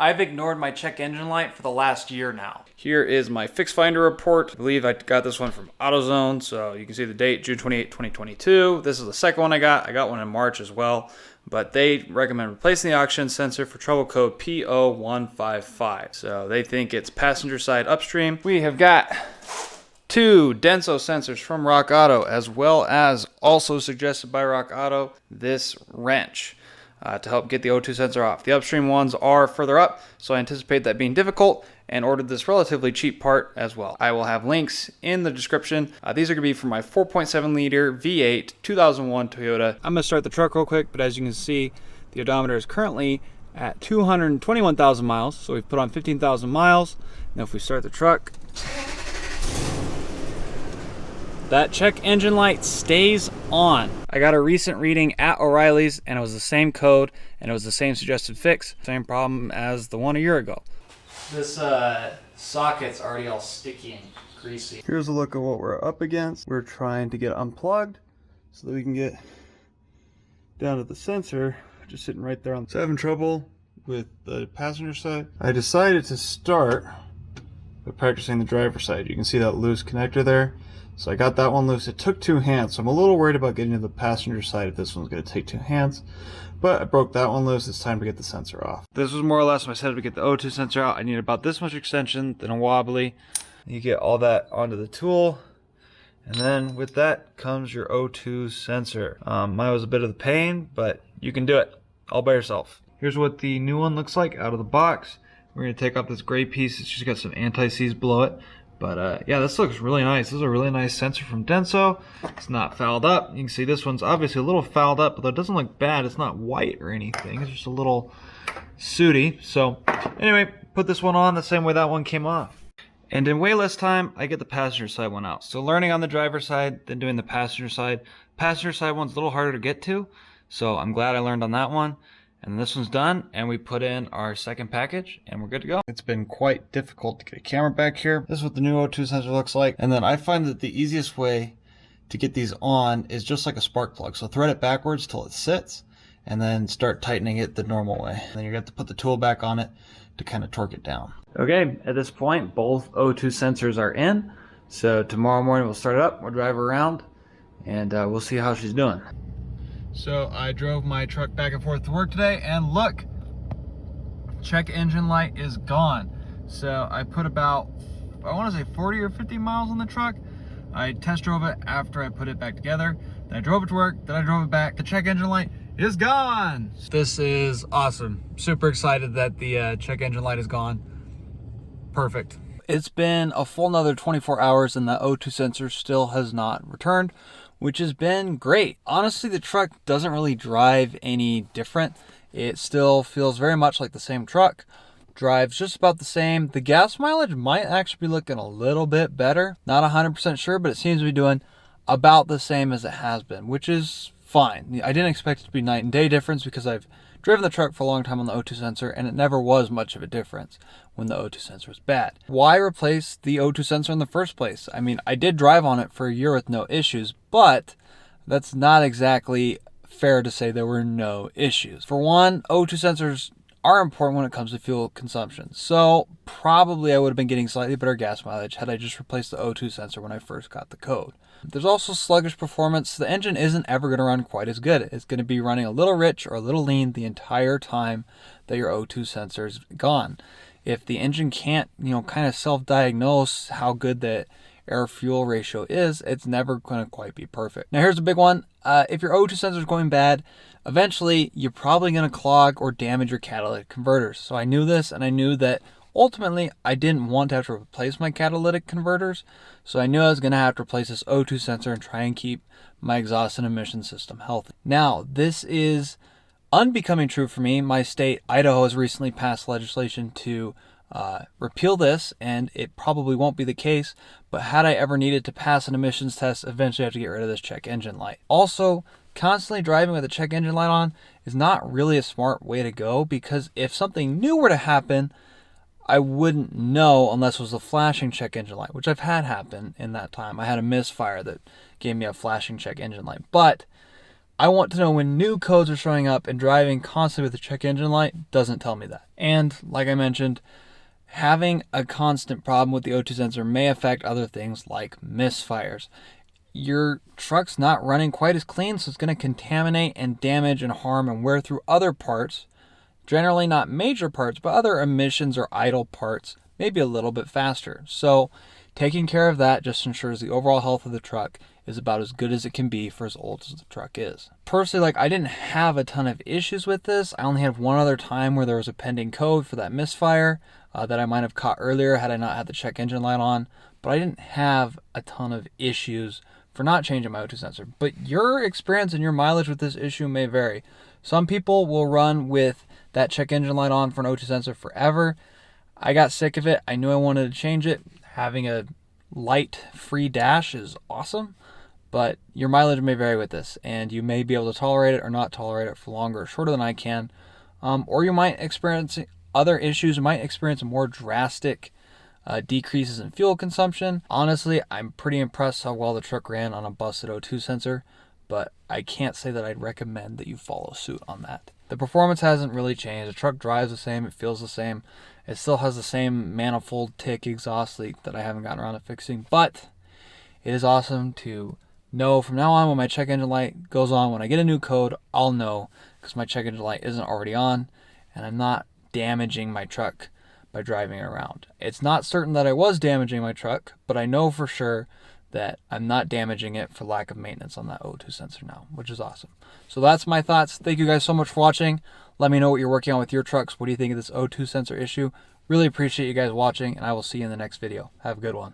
I've ignored my check engine light for the last year now. Here is my fix finder report. I believe I got this one from AutoZone, so you can see the date, June 28, 2022. This is the second one I got. I got one in March as well, but they recommend replacing the oxygen sensor for trouble code P0155. So they think it's passenger side upstream. We have got 2 Denso sensors from Rock Auto, as well as also suggested by Rock Auto, this wrench to help get the O2 sensor off. The upstream ones are further up, so I anticipate that being difficult and ordered this relatively cheap part as well. I will have links in the description. These are going to be for my 4.7 liter V8 2001 Toyota. I'm going to start the truck real quick, but as you can see, the odometer is currently at 221,000 miles, so we've put on 15,000 miles. Now if we start the truck, that check engine light stays on. I got a recent reading at O'Reilly's and it was the same code and it was the same suggested fix. Same problem as the one a year ago. This socket's already all sticky and greasy. Here's a look at what we're up against. We're trying to get unplugged so that we can get down to the sensor, just sitting right there on. So having trouble with the passenger side. I decided to start by practicing the driver side. You can see that loose connector there. So I got that one loose. It took 2 hands, so I'm a little worried about getting to the passenger side if this one's going to take 2 hands. But I broke that one loose. It's time to get the sensor off. This was more or less my setup to get the O2 sensor out. I need about this much extension, then a wobbly. You get all that onto the tool. And then with that comes your O2 sensor. Mine was a bit of the pain, but you can do it all by yourself. Here's what the new one looks like out of the box. We're going to take off this gray piece. It's just got some anti-seize below it. But yeah, this looks really nice. This is a really nice sensor from Denso. It's not fouled up. You can see this one's obviously a little fouled up, but it doesn't look bad. It's not white or anything. It's just a little sooty. So anyway, put this one on the same way that one came off. And in way less time, I get the passenger side one out. So learning on the driver's side, then doing the passenger side. Passenger side one's a little harder to get to, so I'm glad I learned on that one. And this one's done, and we put in our second package, and we're good to go. It's been quite difficult to get a camera back here. This is what the new O2 sensor looks like. And then I find that the easiest way to get these on is just like a spark plug. So thread it backwards till it sits, and then start tightening it the normal way. And then you're going to have to put the tool back on it to kind of torque it down. Okay, at this point, both O2 sensors are in. So tomorrow morning we'll start it up, we'll drive her around, and we'll see how she's doing. So I drove my truck back and forth to work today, and look, check engine light is gone. So I put about, I want to say 40 or 50 miles on the truck. I test drove it after I put it back together. Then I drove it to work, then I drove it back. The check engine light is gone. This is awesome. Super excited that the check engine light is gone. Perfect. It's been a full another 24 hours and the O2 sensor still has not returned, which has been great. Honestly, the truck doesn't really drive any different. It still feels very much like the same truck. Drives just about the same. The gas mileage might actually be looking a little bit better. Not 100% sure, but it seems to be doing about the same as it has been, which is fine. I didn't expect it to be night and day difference because I've driven the truck for a long time on the O2 sensor, and it never was much of a difference when the O2 sensor was bad. Why replace the O2 sensor in the first place? I mean, I did drive on it for a year with no issues, but that's not exactly fair to say there were no issues. For one, O2 sensors are important when it comes to fuel consumption. So probably I would have been getting slightly better gas mileage had I just replaced the O2 sensor when I first got the code. There's also sluggish performance. The engine isn't ever going to run quite as good. It's going to be running a little rich or a little lean the entire time that your O2 sensor's gone. If the engine can't, kind of self-diagnose how good the air-fuel ratio is, it's never going to quite be perfect. Now here's a big one. If your O2 sensor is going bad, eventually you're probably going to clog or damage your catalytic converters. So I knew this, and I knew that ultimately I didn't want to have to replace my catalytic converters. So I knew I was going to have to replace this O2 sensor and try and keep my exhaust and emission system healthy. Now, this is unbecoming true for me. My state, Idaho, has recently passed legislation to repeal this, and it probably won't be the case, but had I ever needed to pass an emissions test, eventually I have to get rid of this check engine light. Also, constantly driving with a check engine light on is not really a smart way to go, because if something new were to happen, I wouldn't know unless it was a flashing check engine light, which I've had happen in that time. I had a misfire that gave me a flashing check engine light, but I want to know when new codes are showing up, and driving constantly with the check engine light doesn't tell me that. And like I mentioned, having a constant problem with the O2 sensor may affect other things like misfires. Your truck's not running quite as clean, so it's going to contaminate and damage and harm and wear through other parts. Generally not major parts, but other emissions or idle parts, maybe a little bit faster. So taking care of that just ensures the overall health of the truck is about as good as it can be for as old as the truck is. Personally, I didn't have a ton of issues with this. I only had one other time where there was a pending code for that misfire that I might have caught earlier had I not had the check engine light on, but I didn't have a ton of issues for not changing my O2 sensor. But your experience and your mileage with this issue may vary. Some people will run with that check engine light on for an O2 sensor forever. I got sick of it. I knew I wanted to change it. Having a light-free dash is awesome, but your mileage may vary with this, and you may be able to tolerate it or not tolerate it for longer or shorter than I can. Or you might experience other issues. You might experience more drastic decreases in fuel consumption. Honestly, I'm pretty impressed how well the truck ran on a busted O2 sensor, but I can't say that I'd recommend that you follow suit on that. The performance hasn't really changed. The truck drives the same, it feels the same. It still has the same manifold tick exhaust leak that I haven't gotten around to fixing, but it is awesome to know from now on when my check engine light goes on, when I get a new code, I'll know because my check engine light isn't already on and I'm not damaging my truck by driving it around. It's not certain that I was damaging my truck, but I know for sure that I'm not damaging it for lack of maintenance on that O2 sensor now, which is awesome. So that's my thoughts. Thank you guys so much for watching. Let me know what you're working on with your trucks. What do you think of this O2 sensor issue? Really appreciate you guys watching, and I will see you in the next video. Have a good one.